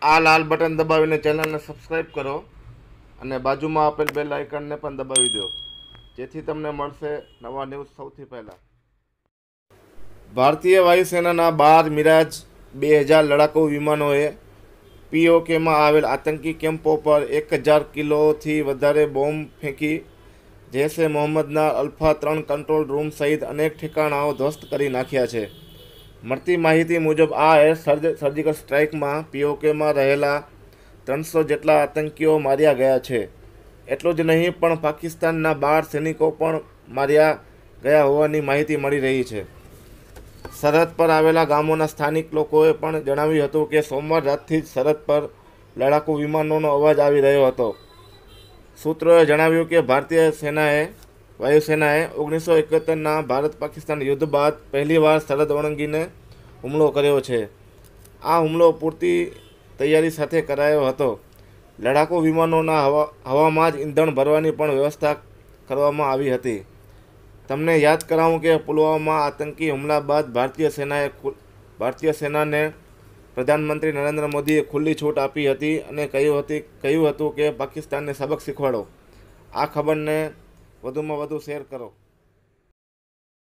આ લાલ બટન દબાવીને ચેનલને સબસ્ક્રાઈબ કરો અને બાજુમાં આપેલ બેલ આઇકનને પણ દબાવી દો, જેથી તમને મળશે નવા ન્યૂઝ સૌથી પહેલાં. ભારતીય વાયુસેનાના 12 મિરાજ 2000 લડાકુ વિમાનોએ પીઓકેમાં આવેલ આતંકી કેમ્પો પર 1000 કિલોથી વધારે બોમ્બ ફેંકી જૈશે મોહમ્મદના અલ્ફા 3 કંટ્રોલ રૂમ સહિત અનેક ઠેકાણાઓ ધ્વસ્ત કરી નાખ્યા છે. મળતી માહિતી મુજબ આ એર સર્જિકલ સ્ટ્રાઇકમાં પીઓકેમાં રહેલા 300 જેટલા આતંકીઓ માર્યા ગયા છે. એટલું જ નહીં પણ પાકિસ્તાનના 12 સૈનિકો પણ માર્યા ગયા હોવાની માહિતી મળી રહી છે. સરહદ પર આવેલા ગામોના સ્થાનિક લોકોએ પણ જણાવ્યું હતું કે સોમવાર રાતથી જ સરહદ પર લડાકુ વિમાનોનો અવાજ આવી રહ્યો હતો. સૂત્રોએ જણાવ્યું કે ભારતીય વાયુસેનાએ 1971ના ભારત-પાકિસ્તાન યુદ્ધ બાદ પહેલીવાર સરહદ ઓળંગીને હુમલો કર્યો છે. આ હુમલો પૂરતી તૈયારી સાથે કરાયો હતો. લડાકુ વિમાનોના હવામાં જ ઈંધણ ભરવાની પણ વ્યવસ્થા કરવામાં આવી હતી. તમને યાદ કરાવું કે પુલવામા આતંકી હુમલા બાદ ભારતીય સેનાને પ્રધાનમંત્રી નરેન્દ્ર મોદીએ ખુલ્લી છૂટ આપી હતી અને કહ્યું હતું કે પાકિસ્તાનને સબક શીખવાડો. આ ખબરને વધુમાં વધુ શેર કરો.